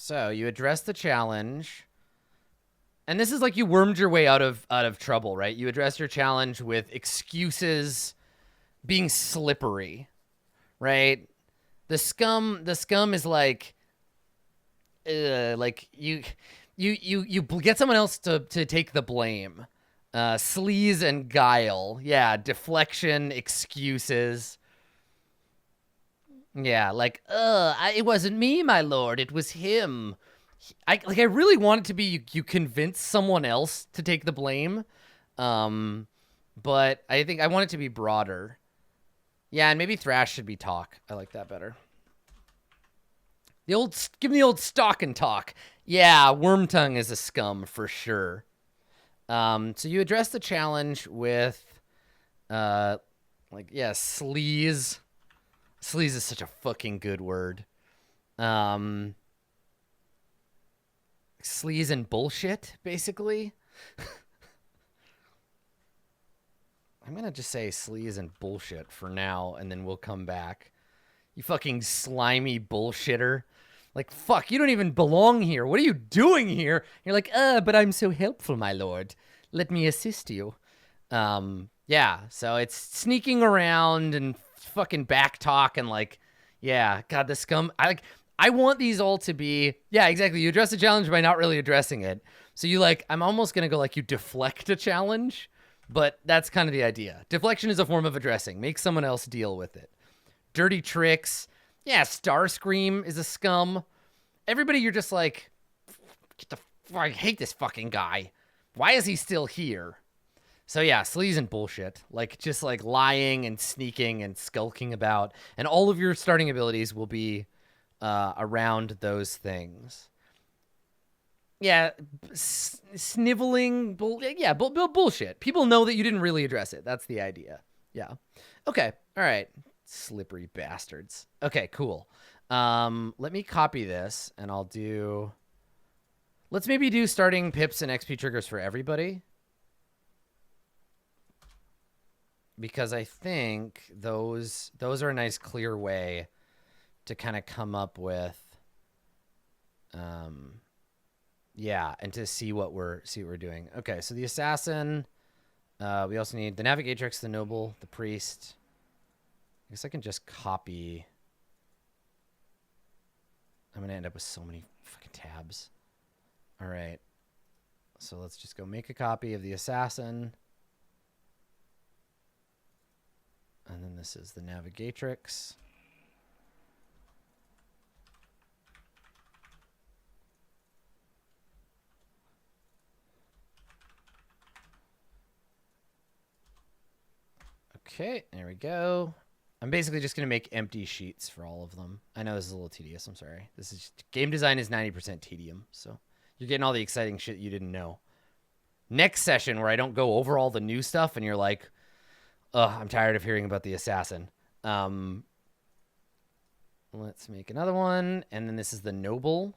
So you address the challenge. And this is like you wormed your way out of trouble, right? You address your challenge with excuses being slippery, right? The scum is like you get someone else to take the blame. Sleaze and guile. Yeah, deflection, excuses. Yeah, like, it wasn't me, my lord. It was him. I really want it to be you convince someone else to take the blame. But I think I want it to be broader. Yeah, and maybe thrash should be talk. I like that better. Give me the old stock and talk. Yeah, Wormtongue is a scum for sure. So you address the challenge with, sleaze. Sleaze is such a fucking good word. Sleaze and bullshit, basically. I'm gonna just say sleaze and bullshit for now, and then we'll come back. You fucking slimy bullshitter. Like, fuck, you don't even belong here. What are you doing here? You're like, but I'm so helpful, my lord. Let me assist you. Yeah, so it's sneaking around and fucking back talk and like, yeah, God, the scum. I want these all to be, yeah, exactly. You address a challenge by not really addressing it. So you like, I'm almost going to go like you deflect a challenge, but that's kind of the idea. Deflection is a form of addressing. Make someone else deal with it. Dirty tricks. Yeah, Starscream is a scum. Everybody, you're just like, I hate this fucking guy. Why is he still here? So yeah, sleaze and bullshit. Like, just like lying and sneaking and skulking about. And all of your starting abilities will be around those things. Yeah, sniveling, bullshit. People know that you didn't really address it. That's the idea. Yeah. Okay, all right. Slippery bastards. Okay, cool. Let me copy this, and I'll do... Let's maybe do starting pips and XP triggers for everybody. Because I think those are a nice, clear way to kind of come up with... yeah, and to see what we're doing. Okay, so the assassin. We also need the Navigatrix, the noble, the priest. I guess I can just copy. I'm gonna end up with so many fucking tabs. All right, so let's just go make a copy of the assassin, and then this is the Navigatrix. Okay, there we go. I'm basically just going to make empty sheets for all of them. I know this is a little tedious. I'm sorry. Game design is 90% tedium, so you're getting all the exciting shit you didn't know. Next session where I don't go over all the new stuff and you're like, ugh, I'm tired of hearing about the assassin. Let's make another one, and then this is the noble.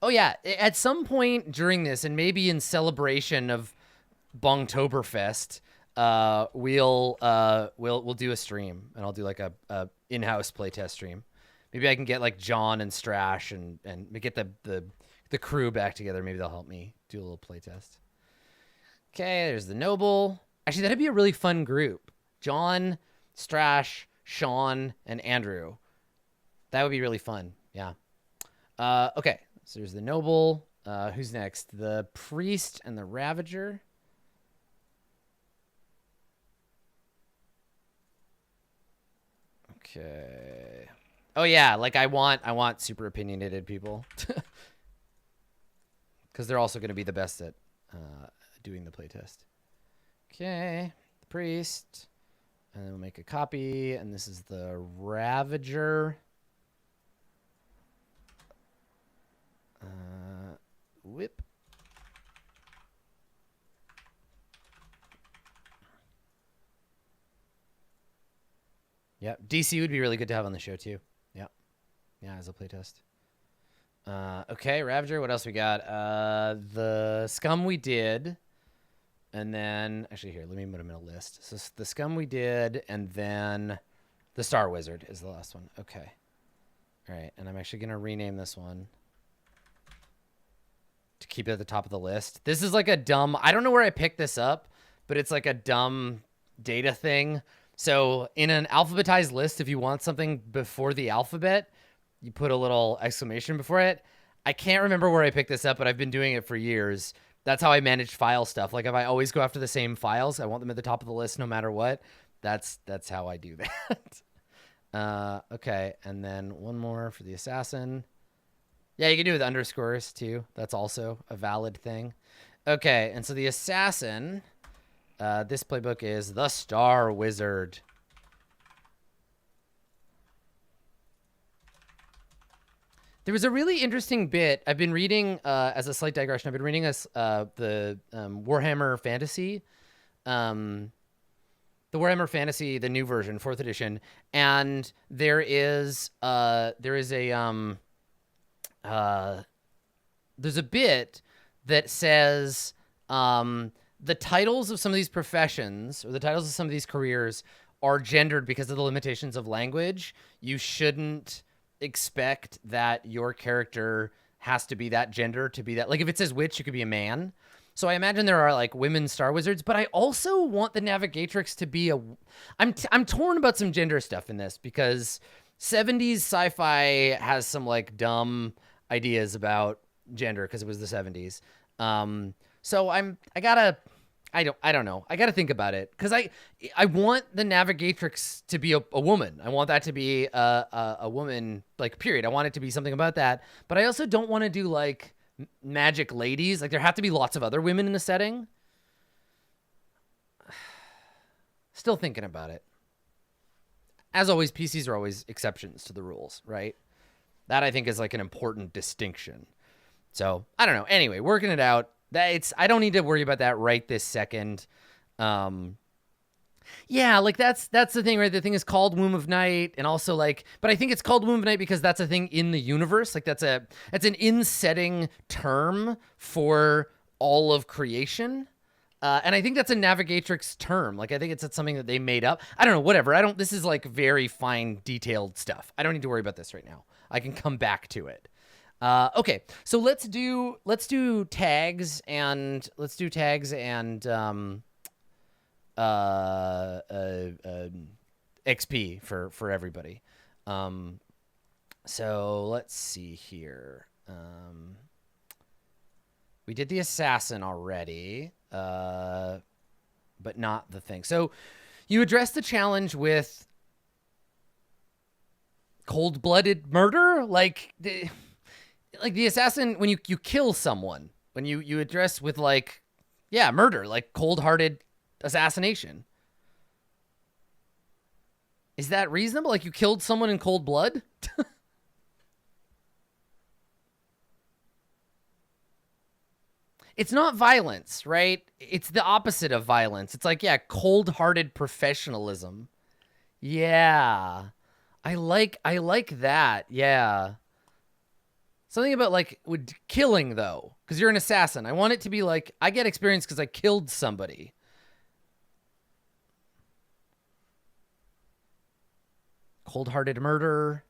Oh yeah, at some point during this, and maybe in celebration of Bongtoberfest, we'll do a stream, and I'll do like a in-house playtest stream. Maybe I can get like John and Strash and get the crew back together. Maybe they'll help me do a little playtest. Okay, there's the noble. Actually, that'd be a really fun group. John, Strash, Sean, and Andrew. That would be really fun. Yeah. Okay, so there's the noble. Who's next? The priest and the ravager. Okay. Oh yeah, like I want super opinionated people. Because they're also going to be the best at doing the playtest. Okay, the priest. And then we'll make a copy. And this is the ravager. Whip. Yeah, DC would be really good to have on the show too. Yeah, as a playtest. Okay, Ravager. What else we got? The scum we did, and then actually here, let me put them in a list. So the scum we did, and then the Star Wizard is the last one. Okay. All right, and I'm actually gonna rename this one to keep it at the top of the list. This is like a dumb, I don't know where I picked this up, but it's like a dumb data thing. So in an alphabetized list, if you want something before the alphabet, you put a little exclamation before it. I can't remember where I picked this up, but I've been doing it for years. That's how I manage file stuff. Like if I always go after the same files, I want them at the top of the list no matter what. That's how I do that. Okay, and then one more for the assassin. Yeah, you can do it with underscores too. That's also a valid thing. Okay, and so the assassin, this playbook is the Star Wizard. There was a really interesting bit. I've been reading, as a slight digression, I've been reading the Warhammer Fantasy, the Warhammer Fantasy, the new version, 4th edition, and there's a bit that says the titles of some of these professions or the titles of some of these careers are gendered because of the limitations of language. You shouldn't expect that your character has to be that gender to be that. Like if it says witch, you could be a man. So I imagine there are like women Star Wizards, but I also want the Navigatrix to be a... I'm torn about some gender stuff in this because 70s sci-fi has some like dumb ideas about gender because it was the 70s. So I don't know. I gotta think about it because I want the Navigatrix to be a woman. I want that to be a woman, like, period. I want it to be something about that. But I also don't want to do like magic ladies. Like there have to be lots of other women in the setting. Still thinking about it. As always, PCs are always exceptions to the rules, right? That I think is like an important distinction. So I don't know. Anyway, working it out. I don't need to worry about that right this second. Yeah, like that's the thing, right? The thing is called Womb of Night, and also like, but I think it's called Womb of Night because that's a thing in the universe. Like that's an in-setting term for all of creation. And I think that's a Navigatrix term. Like I think it's something that they made up. I don't know, whatever. This is like very fine, detailed stuff. I don't need to worry about this right now. I can come back to it. Okay, so let's do tags and XP for everybody. So let's see here. We did the assassin already, but not the thing. So you addressed the challenge with cold-blooded murder, like the assassin, when you kill someone, when you address with like, yeah, murder, like cold-hearted assassination. Is that reasonable? Like you killed someone in cold blood? It's not violence, right? It's the opposite of violence. It's like, yeah, cold-hearted professionalism. Yeah. I like that. Yeah. Something about like with killing though, because you're an assassin. I want it to be like I get experience because I killed somebody. Cold-hearted murder.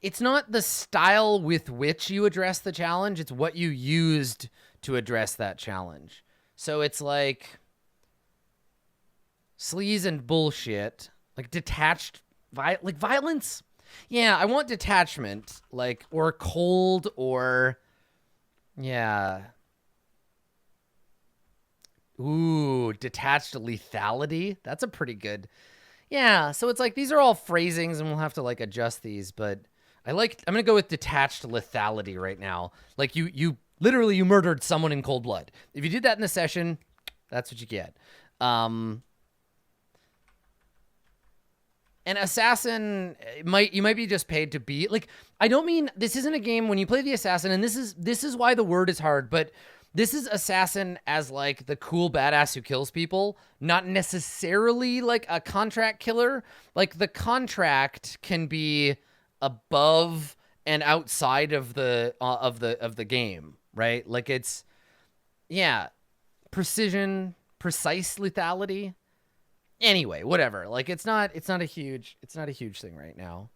It's not the style with which you address the challenge. It's what you used to address that challenge. So it's like sleaze and bullshit, like detached. Like violence? Yeah, I want detachment, like, or cold, or, yeah. Ooh, detached lethality. That's a pretty good, yeah. So it's like, these are all phrasings and we'll have to like adjust these, but I'm going to go with detached lethality right now. Like you literally, you murdered someone in cold blood. If you did that in the session, that's what you get. An assassin you might be just paid to be like, I don't mean, this isn't a game when you play the assassin, and this is why the word is hard, but this is assassin as like the cool badass who kills people, not necessarily like a contract killer. Like the contract can be above and outside of the game, right? Like it's, yeah, precise lethality. Anyway, whatever. Like it's not a huge thing right now.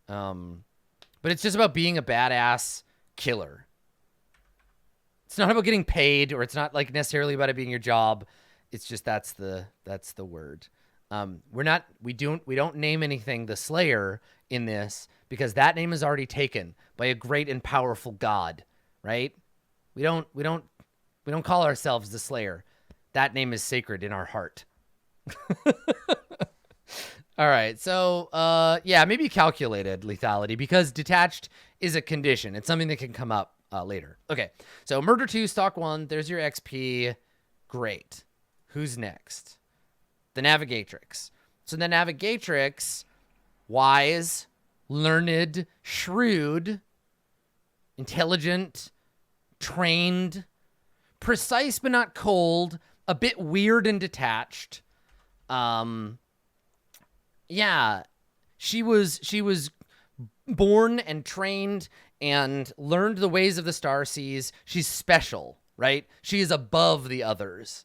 But it's just about being a badass killer. It's not about getting paid, or it's not like necessarily about it being your job. It's just that's the word. We don't name anything the Slayer in this because that name is already taken by a great and powerful god, right? We don't call ourselves the Slayer. That name is sacred in our heart. All right, so yeah, maybe calculated lethality because detached is a condition. It's something that can come up later. Okay, so murder 2, stock 1. There's your XP. Great. Who's next? The Navigatrix. So the Navigatrix, wise, learned, shrewd, intelligent, trained, precise but not cold, a bit weird and detached. Yeah, she was born and trained and learned the ways of the star seas. She's special, right? She is above the others.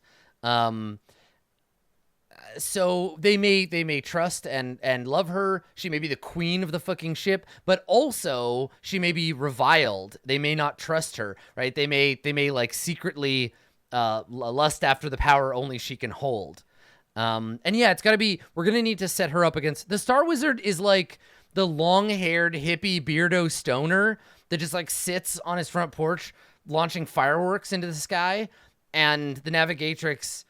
So they may trust and love her. She may be the queen of the fucking ship, but also she may be reviled. They may not trust her, right? They may like secretly lust after the power only she can hold. And yeah, it's got to be, we're going to need to set her up against, the Star Wizard is like the long-haired hippie beardo stoner that just like sits on his front porch launching fireworks into the sky. And the Navigatrix,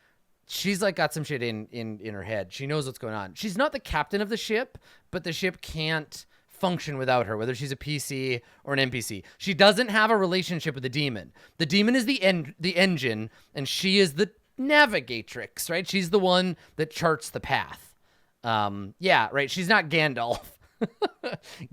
she's like got some shit in her head. She knows what's going on. She's not the captain of the ship, but the ship can't function without her, whether she's a PC or an NPC. She doesn't have a relationship with the demon. The demon is the engine, and she is the Navigatrix, right? She's the one that charts the path. Yeah, right. She's not Gandalf.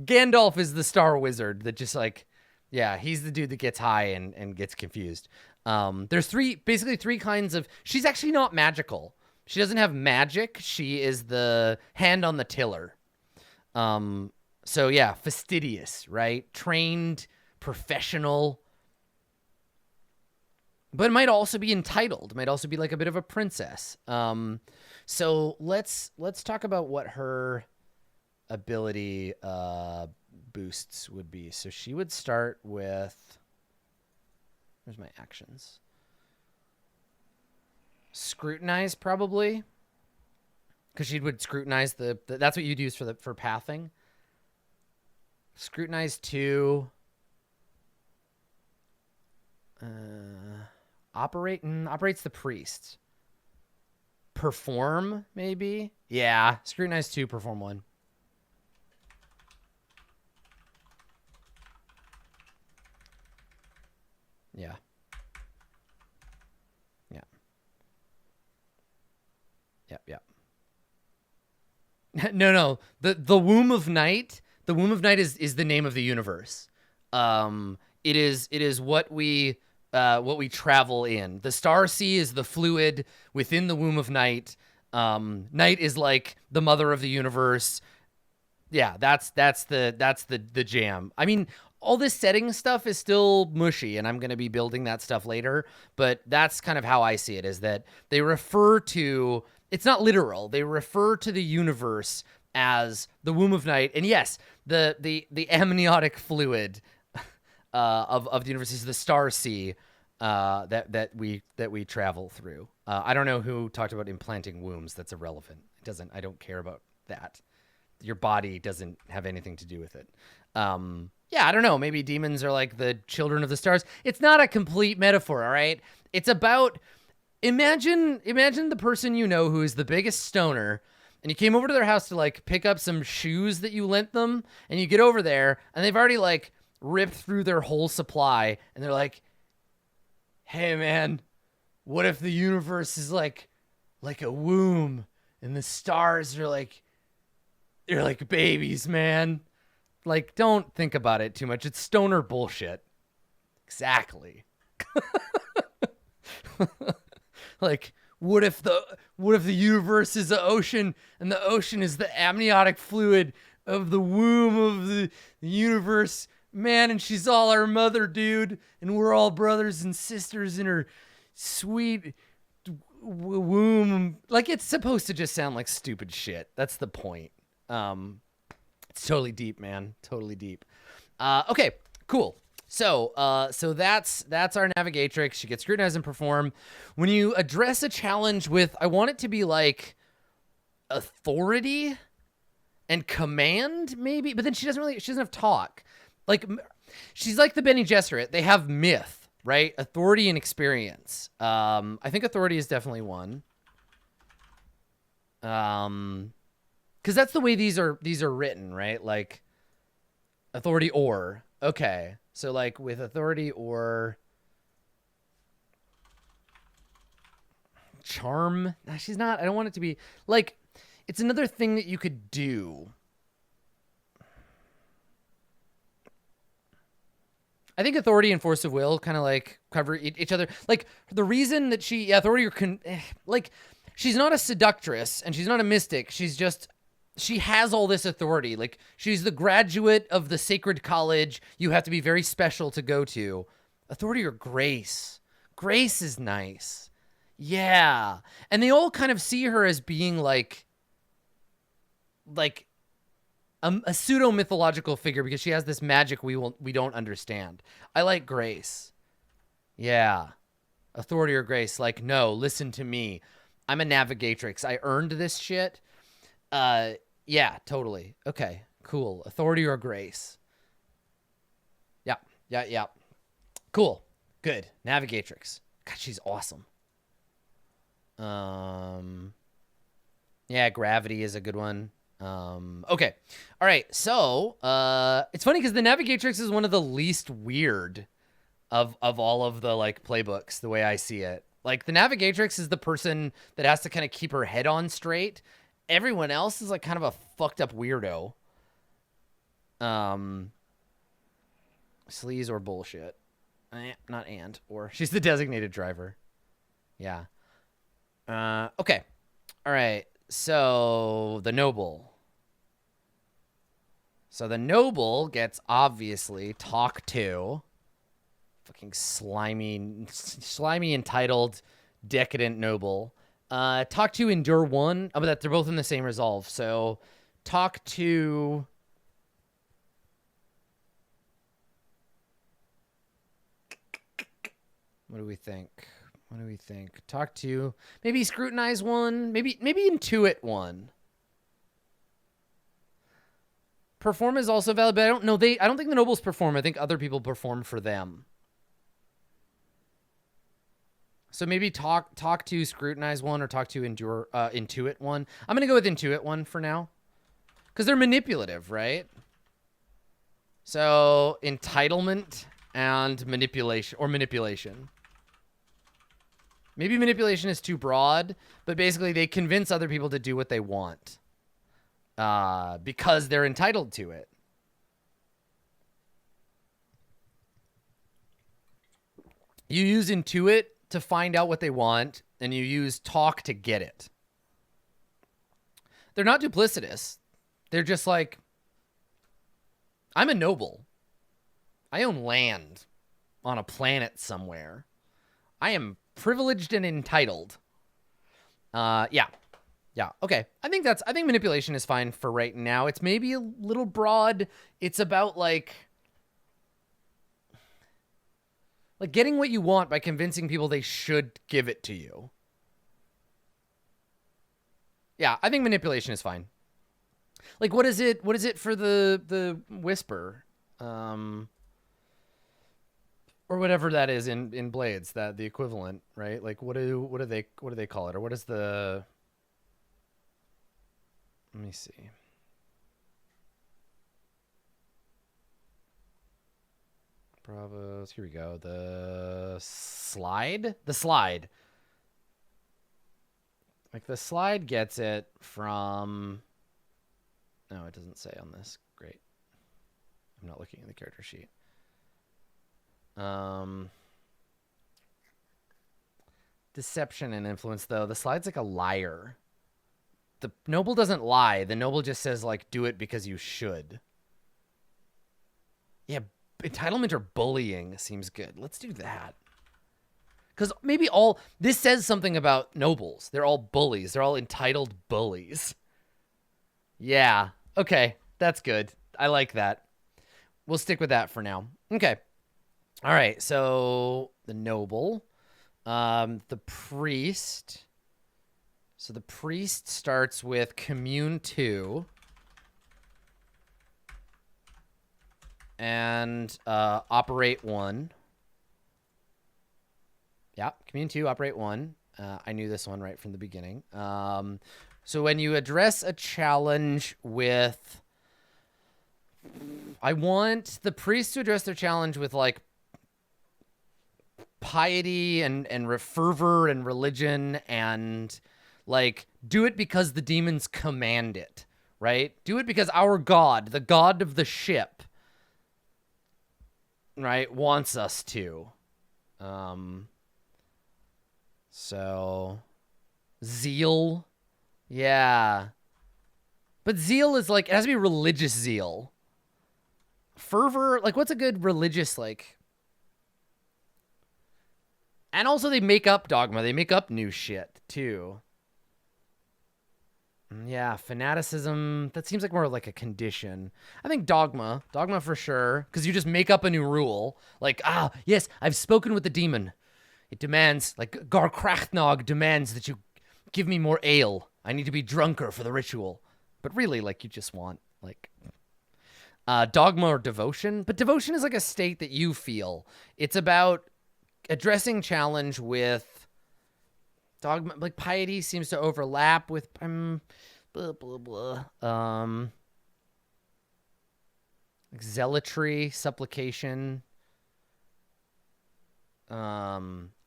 Gandalf is the Star Wizard that just like, yeah, he's the dude that gets high and gets confused. There's basically three kinds of, she's actually not magical. She doesn't have magic. She is the hand on the tiller. So yeah, fastidious, right? Trained, professional, but it might also be entitled. It might also be like a bit of a princess. So let's talk about what her ability boosts would be. So she would start with, where's my actions? Scrutinize, probably, because she would scrutinize that's what you'd use for pathing. Scrutinize 2. Operates the priest. Perform, maybe? Yeah. Scrutinize 2, perform 1. Yeah. Yeah. Yep. No. The Womb of Night. The Womb of Night is the name of the universe. It is what we travel in. The Star Sea is the fluid within the Womb of Night. Night is like the mother of the universe. Yeah, that's the jam. I mean, all this setting stuff is still mushy, and I'm going to be building that stuff later, but that's kind of how I see it, is that they refer to, it's not literal, they refer to the universe as the Womb of Night. And yes, the amniotic fluid of the universe is the Star Sea that we travel through. I don't know who talked about implanting wombs. That's irrelevant. I don't care about that. Your body doesn't have anything to do with it. Yeah, I don't know. Maybe demons are like the children of the stars. It's not a complete metaphor, all right? It's about, imagine the person you know who is the biggest stoner, and you came over to their house to like pick up some shoes that you lent them, and you get over there, and they've already like ripped through their whole supply, and they're like, hey man, what if the universe is like a womb, and the stars are like, they're like babies, man. Like, don't think about it too much. It's stoner bullshit. Exactly. Like, what if the universe is the ocean, and the ocean is the amniotic fluid of the womb of the universe, man, and she's all our mother, dude, and we're all brothers and sisters in her sweet womb. Like, it's supposed to just sound like stupid shit. That's the point. It's totally deep, man. Totally deep. Okay, cool. So that's our Navigatrix. She gets scrutinized and perform. When you address a challenge with, I want it to be like authority and command, maybe, but then she doesn't have talk. Like, she's like the Bene Gesserit. They have myth, right? Authority and experience. I think authority is definitely one. Because that's the way these are written, right? Like, authority or, okay. So like with authority or charm, she's not, I don't want it to be like, it's another thing that you could do. I think authority and force of will kind of like cover each other. Like, the reason that authority or like, she's not a seductress and she's not a mystic. She's just, she has all this authority. Like, she's the graduate of the sacred college you have to be very special to go to. Authority or grace. Grace is nice. Yeah. And they all kind of see her as being like a pseudo mythological figure because she has this magic we don't understand. I like grace. Yeah. Authority or grace. Like, no, listen to me. I'm a Navigatrix. I earned this shit. Yeah, totally. Okay, cool. Authority or grace. Yeah. Cool. Good. Navigatrix. God, she's awesome. Yeah, gravity is a good one. Okay. All right. So, it's funny because the Navigatrix is one of the least weird of all of the like playbooks, the way I see it. Like, the Navigatrix is the person that has to kind of keep her head on straight. Everyone else is like kind of a fucked up weirdo. Sleaze or bullshit. Not and. Or she's the designated driver. Yeah. Okay. All right. So the noble. So the noble gets obviously talk to. Fucking slimy, entitled, decadent noble. Talk to, endure one. Oh, but they're both in the same resolve. So talk to. What do we think? Talk to, maybe scrutinize one, maybe intuit one. Perform is also valid, but I don't think the nobles perform. I think other people perform for them. So maybe talk to, scrutinize one, or talk to, endure, intuit one. I'm going to go with intuit one for now. Because they're manipulative, right? So entitlement and manipulation. Maybe manipulation is too broad, but basically they convince other people to do what they want. Because they're entitled to it. You use intuit to find out what they want, and you use talk to get it. They're not duplicitous. They're just like, I'm a noble. I own land on a planet somewhere. I am privileged and entitled. Yeah. Okay. I think manipulation is fine for right now. It's maybe a little broad. It's about like getting what you want by convincing people they should give it to you. Yeah, I think manipulation is fine. Like, what is it for the whisper? Or whatever that is in Blades, that the equivalent, right? Like, what do they call it? Or what is the, let me see. Bravos, here we go. The slide. Like, the slide gets it from, no, it doesn't say on this. Great. I'm not looking at the character sheet. Deception and influence, though. The slide's like a liar. The noble doesn't lie. The noble just says, like, do it because you should. Yeah, entitlement or bullying seems good. Let's do that. Because maybe this says something about nobles. They're all bullies. They're all entitled bullies. Yeah. Okay. That's good. I like that. We'll stick with that for now. Okay. All right. So the noble, the priest. So the priest starts with commune 2. And operate 1. Yeah, commune 2, operate 1. I knew this one right from the beginning. So when you address a challenge with... I want the priest to address their challenge with, like, piety and fervor and religion and, like, do it because the demons command it, right? Do it because our god, the god of the ship, right, wants us to. So zeal. Yeah. But zeal is like, it has to be religious zeal. Fervor, like what's a good religious, like... And also they make up dogma. They make up new shit too. Yeah, fanaticism, that seems like more like a condition. I think dogma for sure, because you just make up a new rule. Like, yes, I've spoken with the demon. It demands, like, Garkrachnog demands that you give me more ale. I need to be drunker for the ritual. But really, like, you just want, like... dogma or devotion. But devotion is like a state that you feel. It's about addressing challenge with... Dogma, like, piety seems to overlap with... blah, blah, blah. Like zealotry, supplication...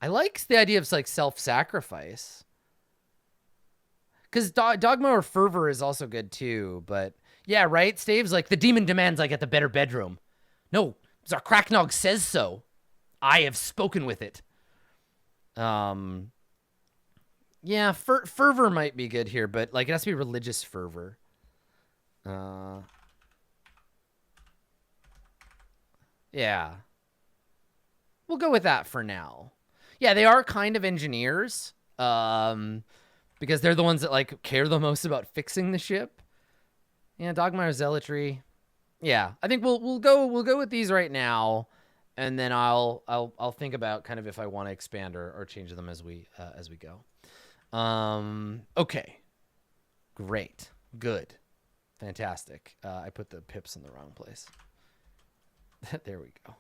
I like the idea of like self-sacrifice, because dogma or fervor is also good too. But yeah, right. Stave's like, the demon demands I get the better bedroom. No, Zarkraknog says so. I have spoken with it. Yeah, fervor might be good here, but like it has to be religious fervor. Yeah. We'll go with that for now. Yeah, they are kind of engineers, because they're the ones that like care the most about fixing the ship. Yeah, dogma or zealotry. Yeah, I think we'll go with these right now, and then I'll think about kind of if I want to expand or change them as we go. Okay, great, good, fantastic. I put the pips in the wrong place. There we go.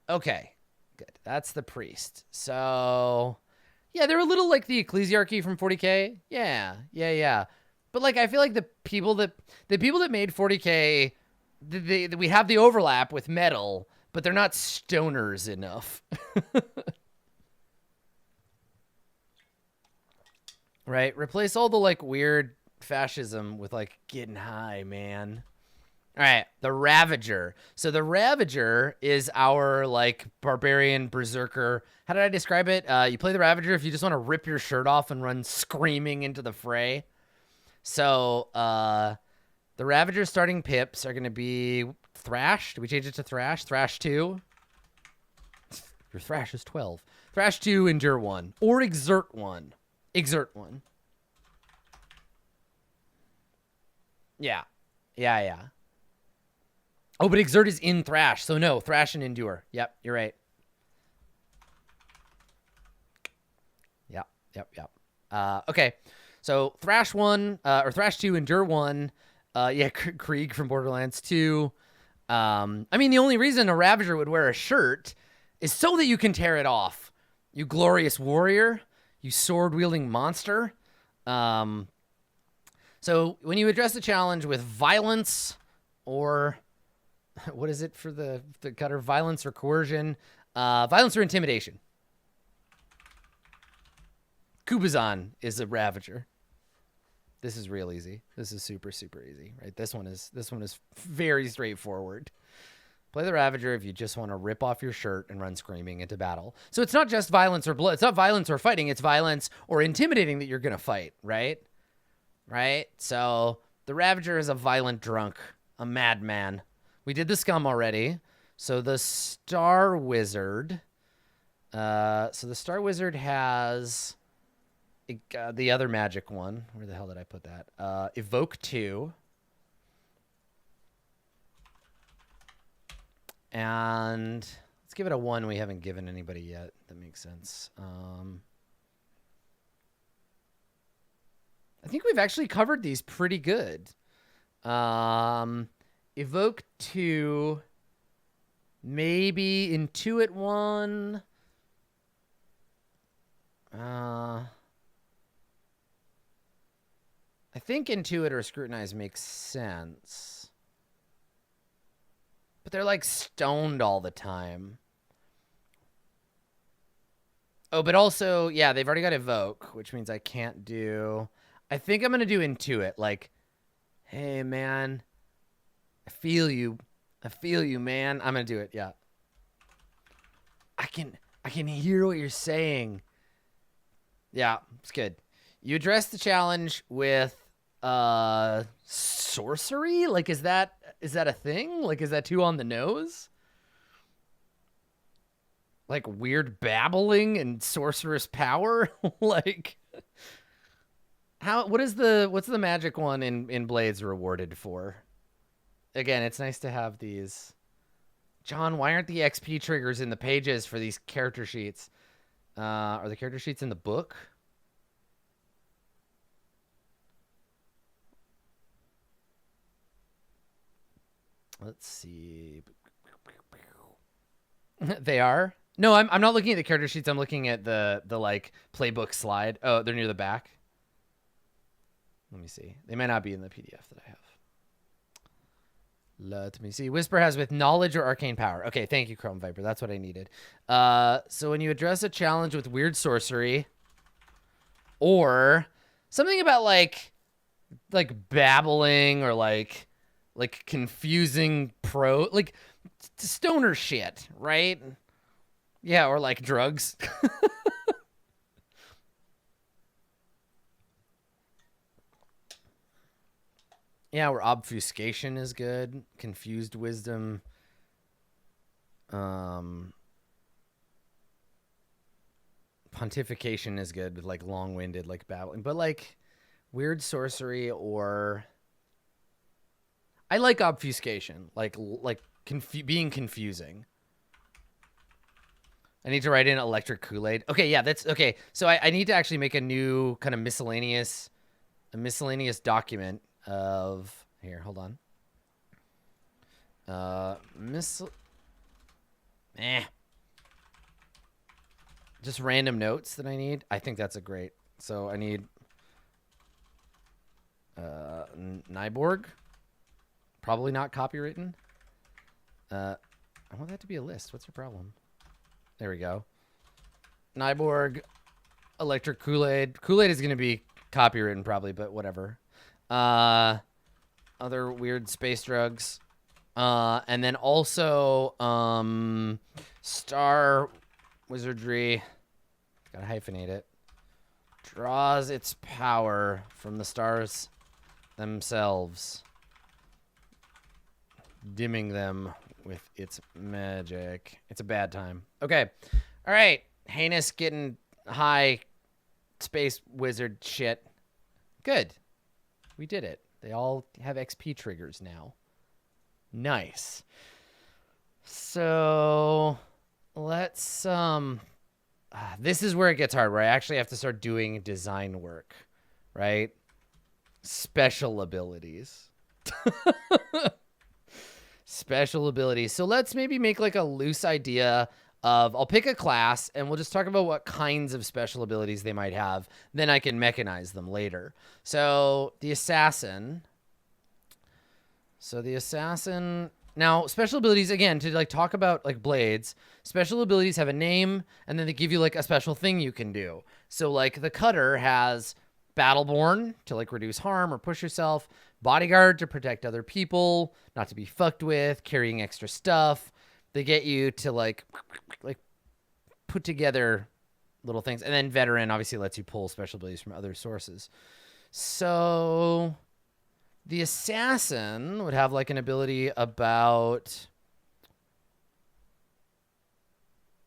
Okay. Good. That's the priest. So, yeah, they're a little like the ecclesiarchy from 40K. Yeah. But like, I feel like the people that made 40K, we have the overlap with metal, but they're not stoners enough. Right? Replace all the like weird fascism with like getting high, man. All right, the Ravager. So the Ravager is our, like, barbarian berserker. How did I describe it? You play the Ravager if you just want to rip your shirt off and run screaming into the fray. So the Ravager starting pips are going to be Thrash. Did we change it to Thrash? Thrash 2. Your Thrash is 12. Thrash 2, Endure 1. Or Exert 1. Exert 1. Yeah. Oh, but Exert is in Thrash, so no, Thrash and Endure. Yep, you're right. Yep. Okay, so Thrash 1, or Thrash 2, Endure 1. Yeah, Krieg from Borderlands 2. I mean, the only reason a Ravager would wear a shirt is so that you can tear it off. You glorious warrior. You sword-wielding monster. So when you address the challenge with violence or... What is it for the cutter? Violence or coercion? Violence or intimidation. Kubazan is a Ravager. This is real easy. This is super, super easy, right? This one is very straightforward. Play the Ravager if you just want to rip off your shirt and run screaming into battle. So it's not just violence or blood. It's not violence or fighting. It's violence or intimidating that you're going to fight, right? Right? So the Ravager is a violent drunk, a madman. We did the scum already. So the Star Wizard. So the Star Wizard has the other magic one. Where the hell did I put that? Evoke 2. And let's give it a 1 we haven't given anybody yet. That makes sense. I think we've actually covered these pretty good. Evoke 2. Maybe Intuit 1. I think Intuit or Scrutinize makes sense. But they're like stoned all the time. Oh, but also, yeah, they've already got Evoke, which means I can't do... I think I'm going to do Intuit. Like, hey, man, I feel you. I feel you, man. I'm going to do it, yeah. I can hear what you're saying. Yeah, it's good. You address the challenge with sorcery? Like, is that a thing? Like, is that too on the nose? Like weird babbling and sorcerous power? Like, what's the magic one in Blades rewarded for? Again, it's nice to have these. John, why aren't the XP triggers in the pages for these character sheets? Are the character sheets in the book? Let's see. They are? No, I'm not looking at the character sheets. I'm looking at the like playbook slide. Oh, they're near the back. Let me see. They might not be in the PDF that I have. Let me see. Whisper has with knowledge or arcane power. Okay, thank you, Chrome Viper. That's what I needed. So when you address a challenge with weird sorcery or something about like babbling or like confusing like stoner shit, right? Yeah, or like drugs. Yeah, where obfuscation is good. Confused wisdom. Pontification is good with like long-winded, like babbling. But like weird sorcery or... I like obfuscation. Like being confusing. I need to write in electric Kool-Aid. Okay, yeah, that's... Okay, so I need to actually make a new kind of miscellaneous document of... Here, hold on. Just random notes that I need. I think that's a great... So I need... Nyborg. Probably not copywritten. I want that to be a list. What's your problem? There we go. Nyborg, electric Kool-Aid. Kool-Aid is going to be copywritten probably, but whatever. Other weird space drugs. And then also Star Wizardry. Gotta hyphenate it. Draws its power from the stars themselves, dimming them with its magic. It's a bad time. Okay. All right. Heinous getting high space wizard shit. Good. We did it. They all have XP triggers now. Nice. So let's this is where it gets hard, where I actually have to start doing design work, right? Special abilities. Special abilities. So let's maybe make like a loose idea of, I'll pick a class and we'll just talk about what kinds of special abilities they might have. Then I can mechanize them later. So the assassin. Now, special abilities, again, to like talk about like blades, special abilities have a name and then they give you like a special thing you can do. So like the cutter has Battleborn to like reduce harm or push yourself, bodyguard to protect other people, not to be fucked with, carrying extra stuff. They get you to like put together little things. And then veteran obviously lets you pull special abilities from other sources. So the assassin would have like an ability about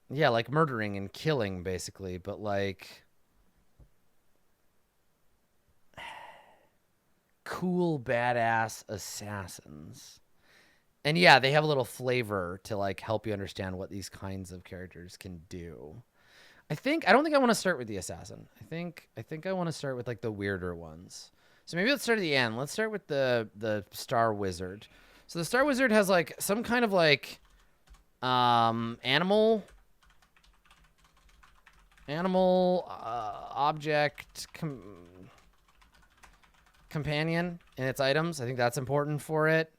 Yeah, like murdering and killing, basically, but like cool, badass assassins. And yeah, they have a little flavor to like help you understand what these kinds of characters can do. I don't think I want to start with the assassin. I think I want to start with like the weirder ones. So maybe let's start at the end. Let's start with the Star Wizard. So the Star Wizard has like some kind of like animal object companion in its items. I think that's important for it.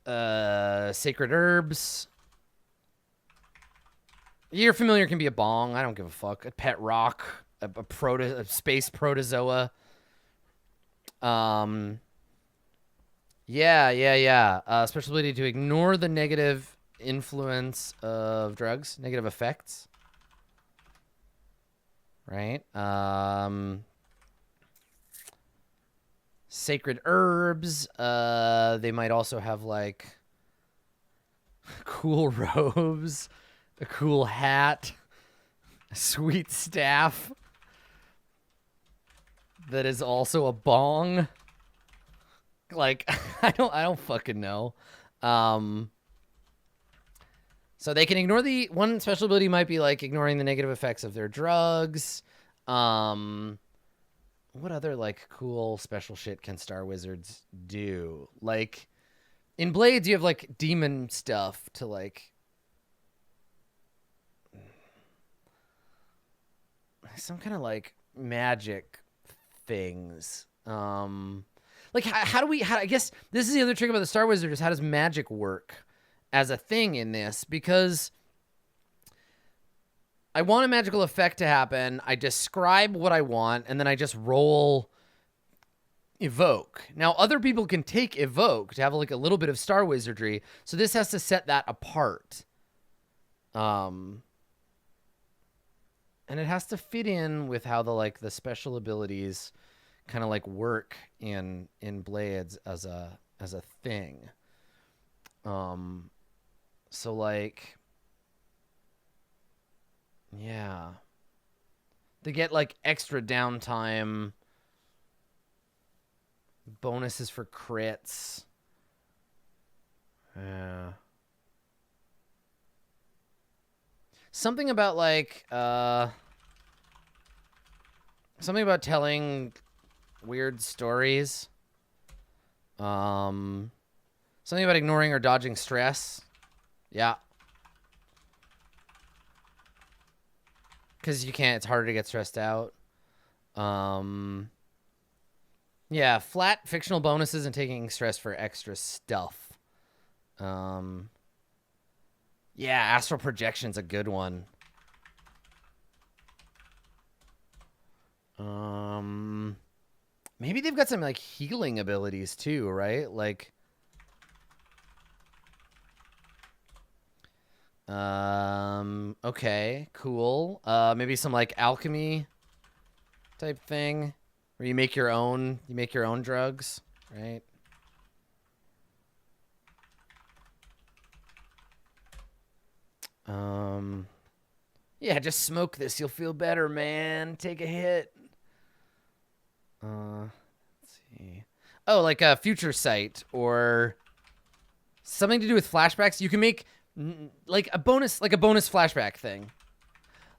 Sacred herbs. Your familiar can be a bong. I don't give a fuck. A pet rock. A space protozoa. Yeah. Special ability to ignore the negative influence of drugs. Negative effects. Right? Sacred herbs. They might also have, like, cool robes. A cool hat. A sweet staff. That is also a bong. Like, I don't fucking know. So they can ignore one special ability might be like ignoring the negative effects of their drugs. What other like cool special shit can Star Wizards do? Like in Blades, you have like demon stuff to like some kind of like magic things. Like how I guess this is the other trick about the Star Wizard is how does magic work as a thing in this? Because I want a magical effect to happen. I describe what I want, and then I just roll evoke. Now, other people can take evoke to have like a little bit of Star Wizardry, so this has to set that apart. And it has to fit in with how the special abilities kind of like work in Blades as a thing. So like, yeah, they get like extra downtime, bonuses for crits. Yeah. Something about like, something about telling weird stories. Something about ignoring or dodging stress. Yeah. Because you can't, it's harder to get stressed out. Yeah, flat fictional bonuses and taking stress for extra stuff. Yeah, astral projection's a good one. Maybe they've got some like healing abilities too, right? Like okay, cool. Maybe some like alchemy type thing where you make your own drugs, right? Yeah, just smoke this. You'll feel better, man. Take a hit. Let's see. Oh, like a future sight or something to do with flashbacks. You can make like a bonus flashback thing.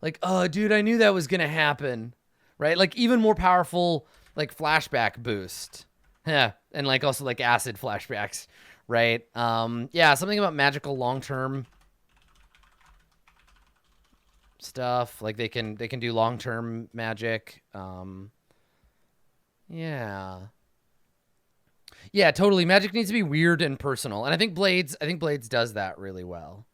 Like, oh, dude, I knew that was gonna happen, right? Like even more powerful, like flashback boost. Yeah, and like also like acid flashbacks, right? Yeah, something about magical long-term stuff. Like they can do long-term magic. Yeah. Yeah, totally. Magic needs to be weird and personal. And I think Blades does that really well.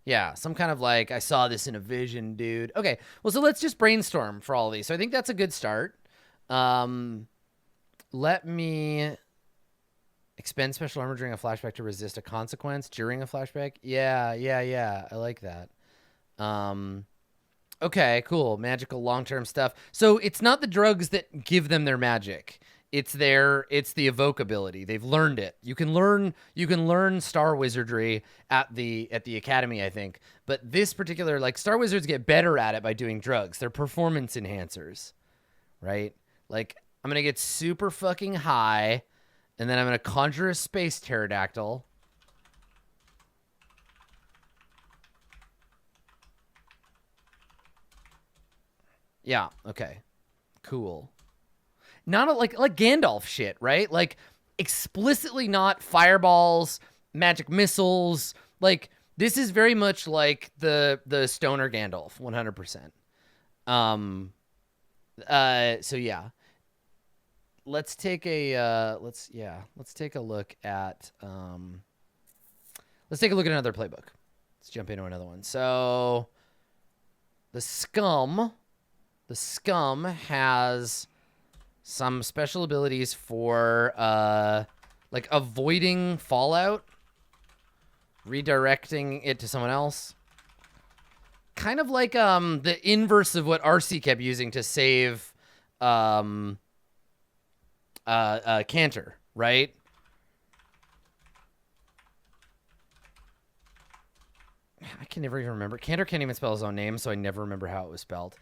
Yeah, some kind of like, I saw this in a vision, dude. Okay, well, so let's just brainstorm for all of these. So I think that's a good start. Let me expend special armor during a flashback to resist a consequence during a flashback. Yeah. I like that. Okay, cool. Magical long-term stuff. So it's not the drugs that give them their magic. It's the evoke ability. They've learned it. You can learn star wizardry at the academy, I think. But this particular, like, star wizards get better at it by doing drugs. They're performance enhancers, right? Like, I'm gonna get super fucking high, and then I'm gonna conjure a space pterodactyl. Yeah, okay. Cool. Not like Gandalf shit, right? Like, explicitly not fireballs, magic missiles. Like, this is very much like the stoner Gandalf, 100%. So yeah. Let's take a let's take a look at another playbook. Let's jump into another one. So the scum has some special abilities for like avoiding fallout, redirecting it to someone else. Kind of like the inverse of what RC kept using to save Cantor, right? I can never even remember. Cantor can't even spell his own name, so I never remember how it was spelled.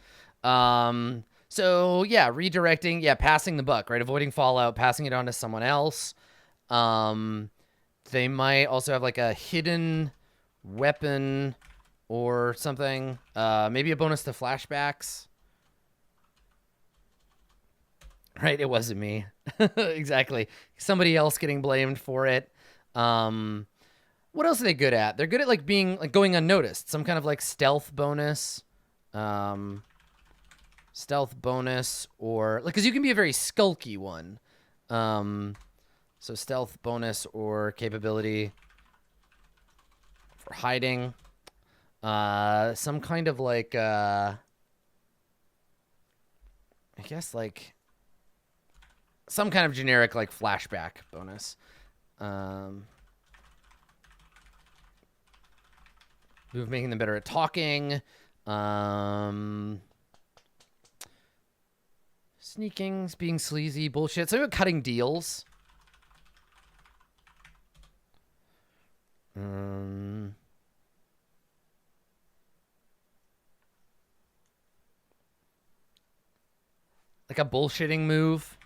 So yeah, redirecting, yeah, passing the buck, right? Avoiding fallout, passing it on to someone else. They might also have like a hidden weapon or something. Maybe a bonus to flashbacks. Right, it wasn't me. Exactly. Somebody else getting blamed for it. What else are they good at? They're good at like being like going unnoticed. Some kind of like stealth bonus. Stealth bonus, or like, because you can be a very skulky one. So stealth bonus or capability for hiding. Some kind of like I guess like some kind of generic like flashback bonus. Move making them better at talking. Sneaking, being sleazy, bullshit. Something about cutting deals. Like a bullshitting move.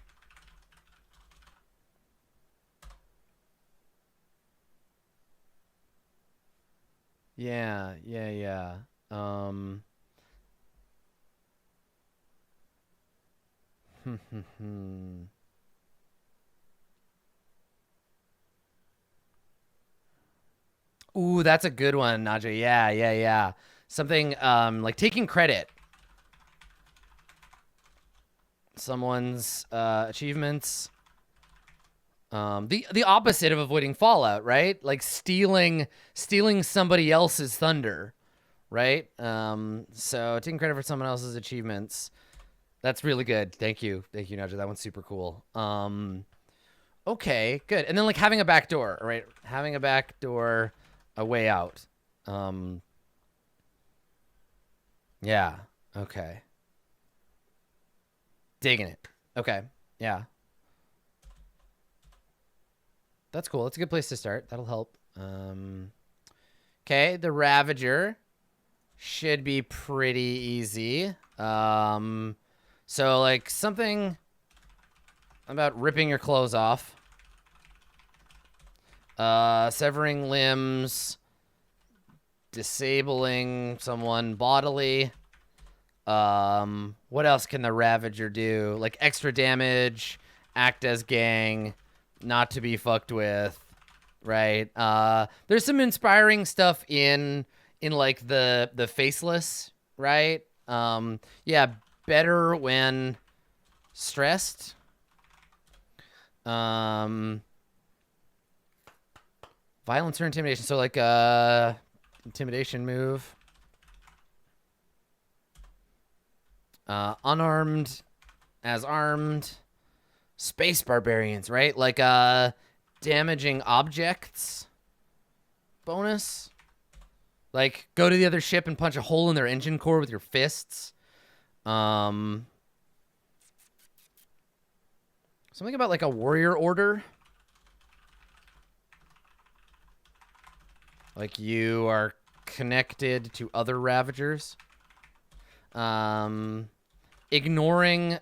Yeah. Ooh, that's a good one, Najee. Yeah. Something like taking credit. Someone's achievements. The opposite of avoiding fallout, right? Like stealing somebody else's thunder, right? So taking credit for someone else's achievements. That's really good. Thank you, Najee. That one's super cool. Okay, good. And then like having a back door, right? Having a back door, a way out. Yeah. Okay. Digging it. Okay. Yeah. That's cool. That's a good place to start. That'll help. Okay, the Ravager should be pretty easy. So like something about ripping your clothes off. Severing limbs. Disabling someone bodily. What else can the Ravager do? Like extra damage, act as gang, not to be fucked with, right? There's some inspiring stuff in like the faceless, right? Yeah, better when stressed. Violence or intimidation. So like intimidation move. Unarmed as armed. Space barbarians, right? Like damaging objects bonus. Like go to the other ship and punch a hole in their engine core with your fists. Some Something about like a warrior order. Like you are connected to other Ravagers. Ignoring ignoring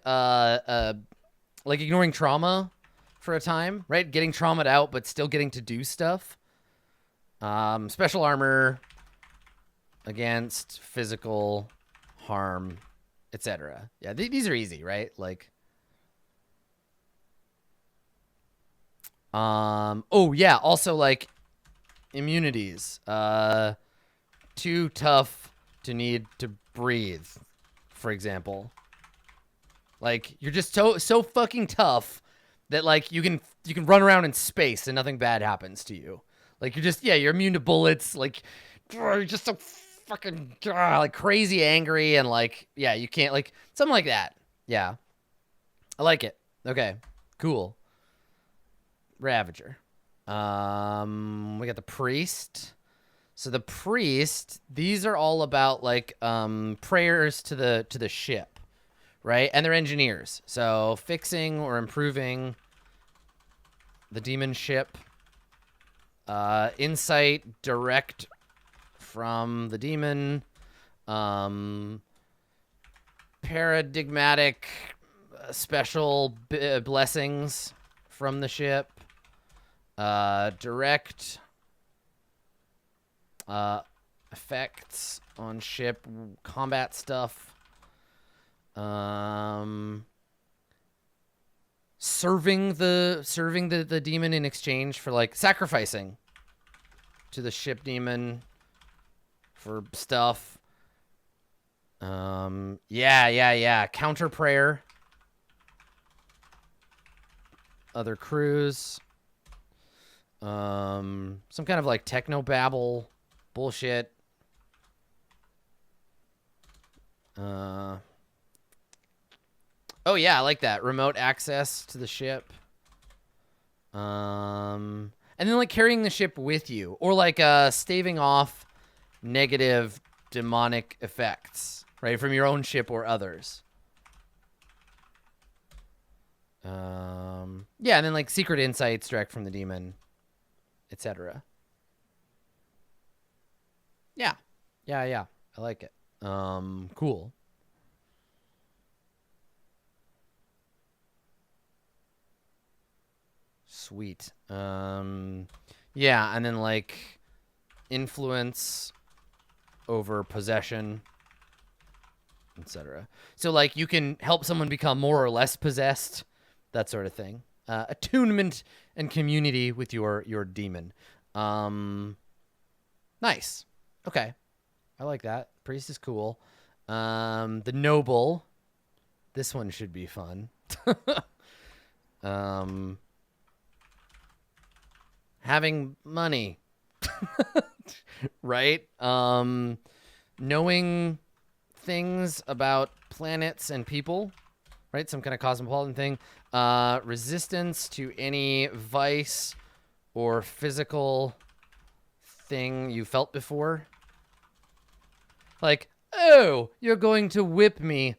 trauma for a time, right? Getting traumatized out, but still getting to do stuff. Special armor against physical harm, etc. Yeah, these are easy, right? Like, oh yeah, also like immunities. Too tough to need to breathe, for example. Like you're just so fucking tough that like you can run around in space and nothing bad happens to you. Like you're just you're immune to bullets. Like you're just so fucking like crazy angry and like you can't like something like that. Yeah, I like it. Okay, cool. Ravager. We got the priest. So the priest, these are all about like prayers to the ship, right? And they're engineers. So fixing or improving the demon ship. Insight direct from the demon. Paradigmatic special blessings from the ship. Direct effects on ship combat stuff. Serving the demon in exchange for like sacrificing to the ship demon for stuff. Counter prayer. Other crews. Some kind of like techno babble bullshit. Oh yeah, I like that. Remote access to the ship. And then like carrying the ship with you, or like staving off negative demonic effects, right, from your own ship or others. Yeah, and then like secret insights direct from the demon, etc. Yeah. I like it. Cool. Sweet. Yeah, and then like influence over possession, etc. So like you can help someone become more or less possessed, that sort of thing. Attunement and community with your demon. Nice. Okay. I like that. Priest is cool. The noble. This one should be fun. Having money. Right? Knowing things about planets and people. Right? Some kind of cosmopolitan thing. Resistance to any vice or physical thing you felt before. Like, oh, you're going to whip me.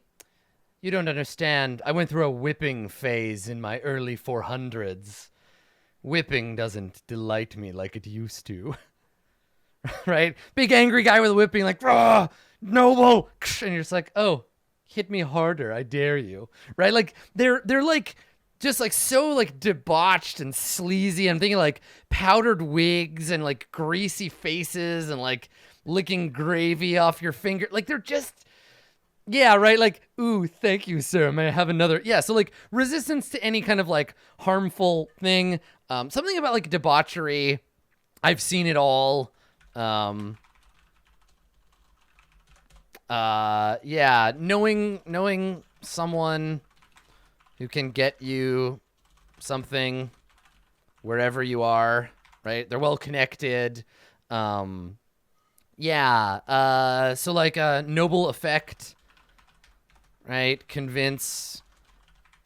You don't understand. I went through a whipping phase in my early 400s. Whipping doesn't delight me like it used to. Right? Big angry guy with a whipping, like, ah, noble. And you're just like, oh, hit me harder. I dare you. Right? Like, they're like, just like so like debauched and sleazy. I'm thinking like powdered wigs and like greasy faces and like licking gravy off your finger. Like they're just, yeah, right? Like, ooh, thank you, sir. May I have another? Yeah, so like resistance to any kind of like harmful thing. Something about like debauchery. I've seen it all. Yeah, knowing someone who can get you something wherever you are, right? They're well connected. Yeah. So like a noble effect, right? Convince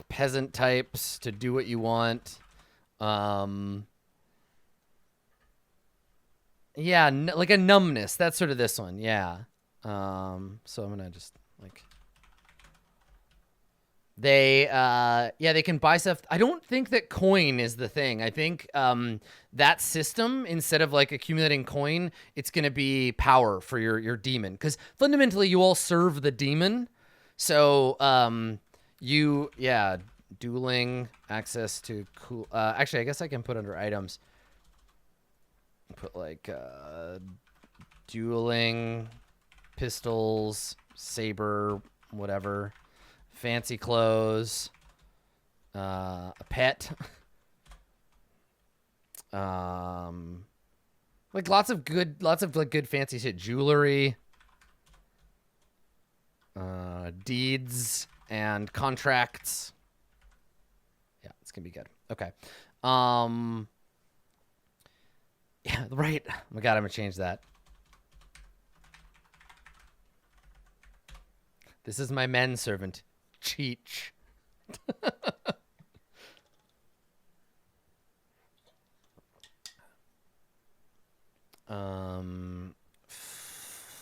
peasant types to do what you want. Yeah, like a numbness. That's sort of this one. Yeah. So I'm gonna just like They can buy stuff. I don't think that coin is the thing. I think that system, instead of like accumulating coin, it's gonna be power for your demon, because fundamentally you all serve the demon. So dueling, access to cool. Actually, I guess I can put under items. Put like dueling, pistols, saber, whatever. Fancy clothes, a pet, like lots of like good fancy shit, jewelry, deeds and contracts. Yeah, it's gonna be good. Okay. Yeah, right. Oh my God, I'm gonna change that. This is my manservant. Cheech.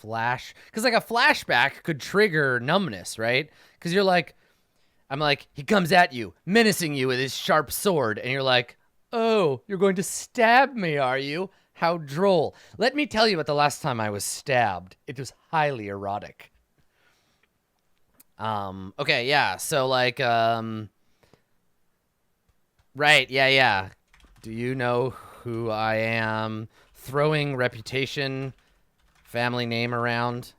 Flash, because like a flashback could trigger numbness, right? Because you're like, I'm like, he comes at you, menacing you with his sharp sword, and you're like, oh, you're going to stab me, are you? How droll. Let me tell you about the last time I was stabbed. It was highly erotic. Okay, yeah, so like, right, yeah. Do you know who I am? Throwing reputation, family name around.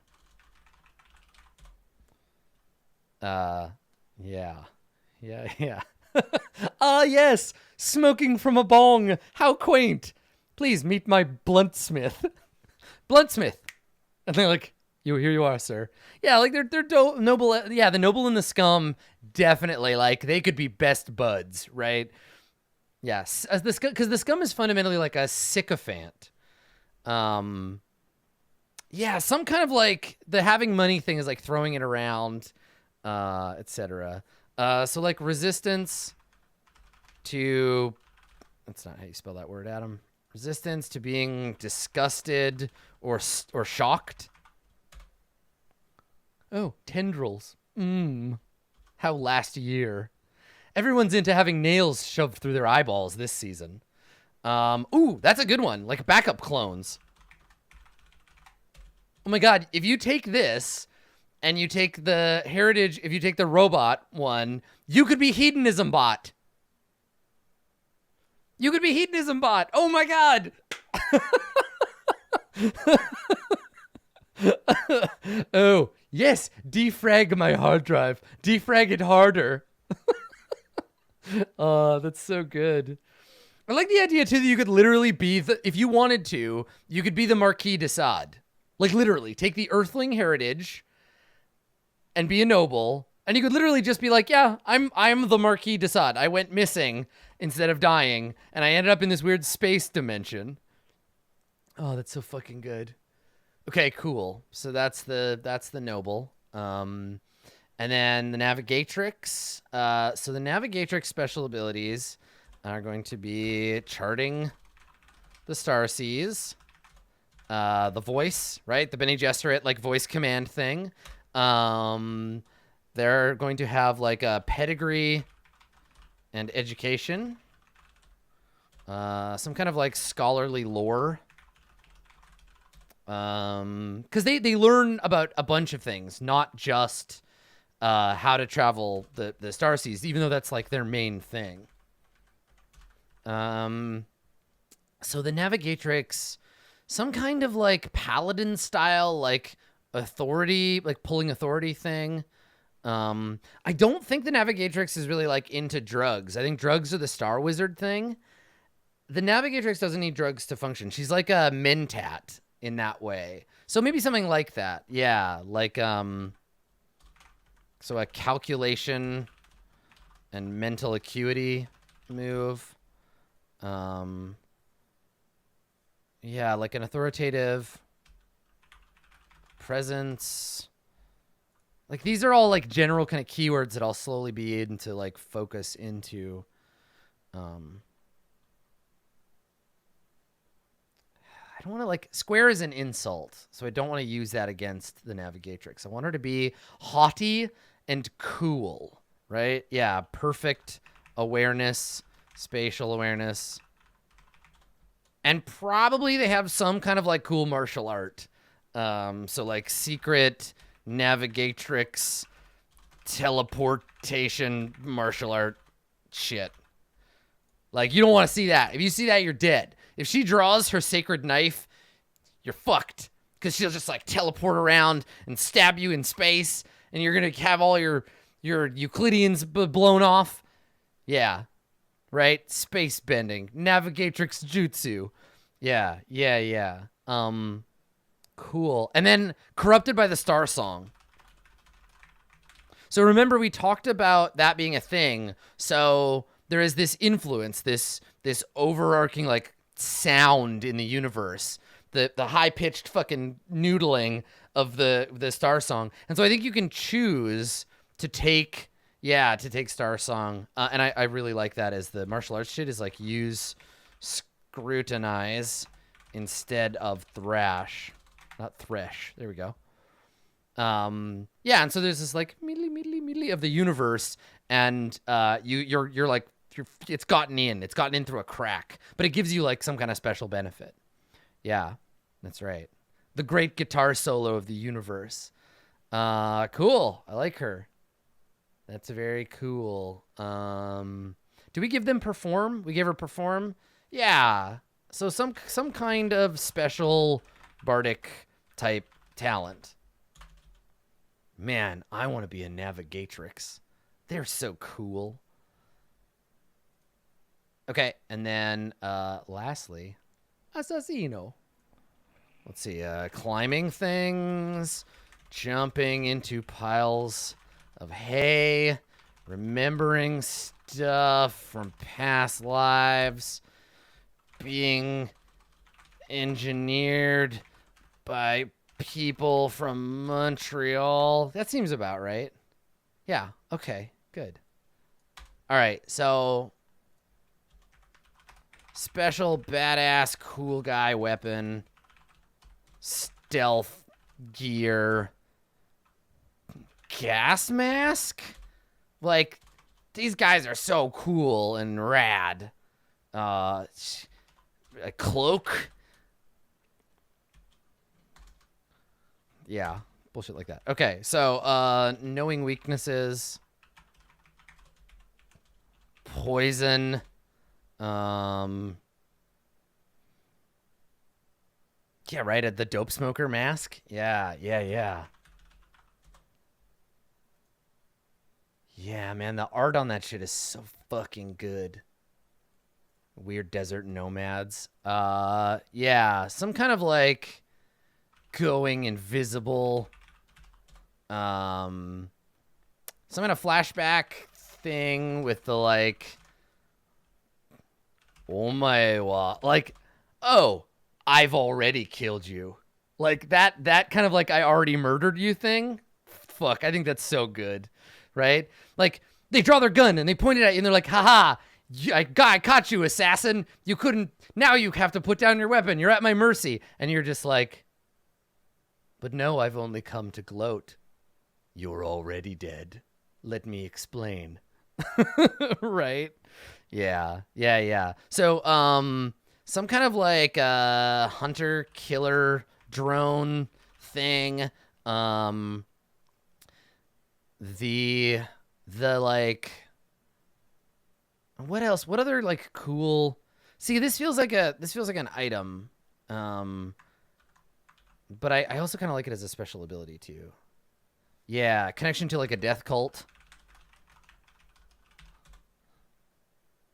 Yeah. Ah, yes, smoking from a bong. How quaint. Please meet my bluntsmith. Bluntsmith. And they're like, here you are, sir. Yeah, like they're noble. Yeah, the noble and the scum, definitely. Like they could be best buds, right? Yes, as the scum, because the scum is fundamentally like a sycophant. Yeah, some kind of like the having money thing is like throwing it around, etc. So like resistance to, that's not how you spell that word, Adam. Resistance to being disgusted or shocked. Oh, tendrils. How last year. Everyone's into having nails shoved through their eyeballs this season. Ooh, that's a good one. Like backup clones. Oh my God, if you take this and you take the heritage, if you take the robot one, you could be hedonism bot. You could be hedonism bot. Oh my God. Oh, yes. Defrag my hard drive. Defrag it harder. Oh, that's so good. I like the idea too that you could literally be if you wanted to, you could be the Marquis de Sade. Like literally take the Earthling heritage and be a noble, and you could literally just be like, yeah, I'm the Marquis de Sade. I went missing instead of dying, and I ended up in this weird space dimension. Oh, that's so fucking good. Okay, cool. So that's the noble. And then the Navigatrix. So the Navigatrix special abilities are going to be charting the starseas, the voice, right? The Bene Gesserit like voice command thing. They're going to have like a pedigree and education. Some kind of like scholarly lore. Because they learn about a bunch of things, not just how to travel the starseas, even though that's like their main thing. So the Navigatrix, some kind of like paladin style, like authority, like pulling authority thing. I don't think the Navigatrix is really like into drugs. I think drugs are the Star Wizard thing. The Navigatrix doesn't need drugs to function. She's like a mentat in that way. So maybe something like that. Yeah, like so a calculation and mental acuity move. Yeah, like an authoritative presence. Like these are all like general kind of keywords that I'll slowly be able to like focus into. I don't want to like square is an insult, so I don't want to use that against the Navigatrix. I want her to be haughty and cool right? Yeah, perfect awareness, spatial awareness. And probably they have some kind of like cool martial art. So like secret navigatrix teleportation martial art shit. Like, you don't want to see that. If you see that, you're dead. If she draws her sacred knife, you're fucked. Because she'll just, like, teleport around and stab you in space, and you're going to have all your Euclideans blown off. Yeah. Right? Space bending. Navigatrix jutsu. Yeah. Cool. And then Corrupted by the Star Song. So remember, we talked about that being a thing. So there is this influence, this overarching like sound in the universe, the high pitched fucking noodling of the Star Song. And so I think you can choose to take Star Song, and I really like that as the martial arts shit is like use scrutinize instead of thrash, not thresh. There we go. Yeah, and so there's this like mealy of the universe, and you're like it's gotten in through a crack, but it gives you like some kind of special benefit. Yeah, that's right. The great guitar solo of the universe. Cool. I like her. That's very cool. Do we give them perform? We gave her perform. Yeah. So some kind of special bardic type talent. Man, I want to be a Navigatrix. They're so cool. Okay, and then lastly, Assassino. Let's see, climbing things, jumping into piles of hay, remembering stuff from past lives, being engineered by people from Montreal. That seems about right. Yeah, okay, good. All right, so special badass cool guy weapon, stealth gear, gas mask. Like, these guys are so cool and rad. A cloak. Yeah, bullshit like that. Okay, so knowing weaknesses, poison, yeah, right, at the dope smoker mask. Yeah. Yeah, man, the art on that shit is so fucking good. Weird desert nomads. Yeah, some kind of like going invisible. Some kind of flashback thing with the like, oh my wa, like, oh, I've already killed you. Like that kind of like I already murdered you thing. Fuck, I think that's so good, right? Like they draw their gun and they point it at you and they're like, haha, I caught you, assassin. You couldn't, now you have to put down your weapon. You're at my mercy. And you're just like, but no, I've only come to gloat. You're already dead. Let me explain. Right? Yeah. So, some kind of like hunter killer drone thing. The like, what else? What other like cool? See, this feels like an item. But I also kind of like it as a special ability too. Yeah, connection to like a death cult.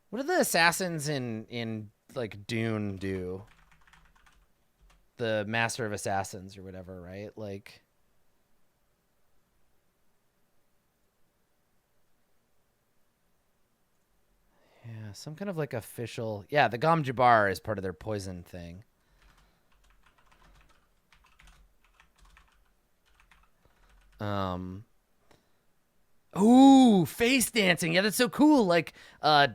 What do the assassins in like Dune do? The Master of Assassins or whatever, right? Like, yeah, some kind of like official. Yeah, the Gom Jabbar is part of their poison thing. Ooh, face dancing. Yeah, that's so cool. Like,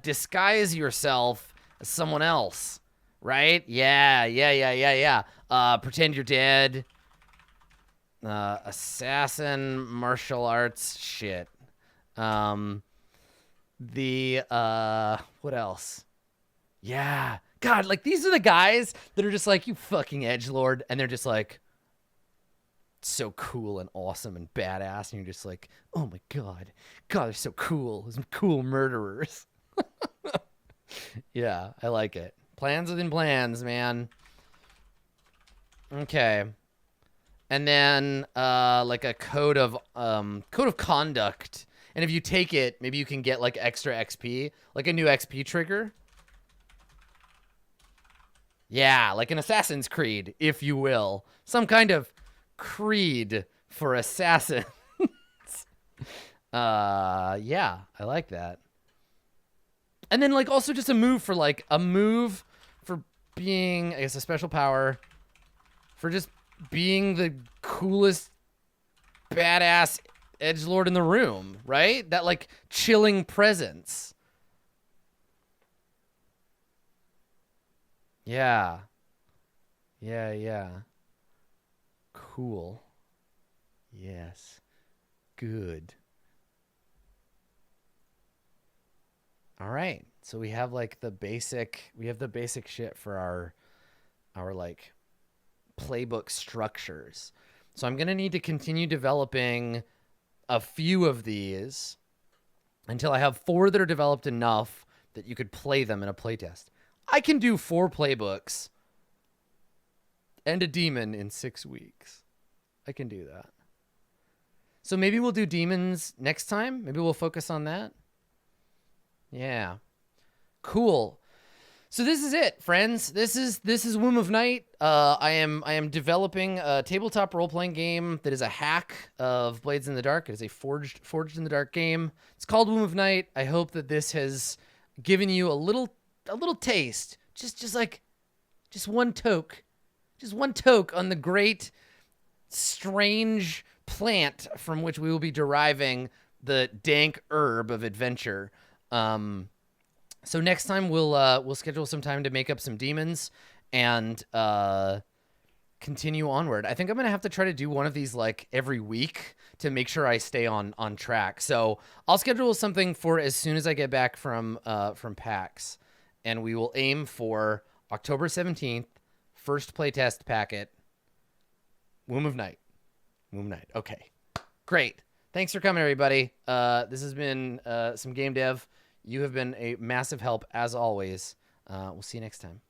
disguise yourself as someone else, right? Yeah. Pretend you're dead. Assassin, martial arts, shit. The what else? Yeah. God, like these are the guys that are just like, you fucking edgelord, and they're just like so cool and awesome and badass, and you're just like, oh my god. God, they're so cool. Some cool murderers. Yeah, I like it. Plans within plans, man. Okay. And then like a code of conduct. And if you take it, maybe you can get like extra XP, like a new XP trigger. Yeah, like an Assassin's Creed, if you will. Some kind of creed for assassins. Yeah, I like that. And then like also just a move for being, I guess, a special power for just being the coolest badass edgelord in the room, right? That like chilling presence. Yeah. Yeah, yeah. Cool. Yes. Good. All right. So we have like the basic shit for our like playbook structures. So I'm going to need to continue developing a few of these until I have 4 that are developed enough that you could play them in a playtest. I can do 4 playbooks and a demon in 6 weeks. I can do that. So maybe we'll do demons next time. Maybe we'll focus on that. Yeah. Cool. So this is it, friends. This is Womb of Night. I am developing a tabletop role-playing game that is a hack of Blades in the Dark. It is a forged in the dark game. It's called Womb of Night. I hope that this has given you a little taste. Just one toke. Just one toke on the great strange plant from which we will be deriving the dank herb of adventure. So next time we'll schedule some time to make up some demons and continue onward. I think I'm gonna have to try to do one of these like every week to make sure I stay on track. So I'll schedule something for as soon as I get back from PAX, and we will aim for October 17th, first playtest packet. Womb of Night. Womb of Night. Okay, great. Thanks for coming, everybody. This has been some game dev. You have been a massive help, as always. We'll see you next time.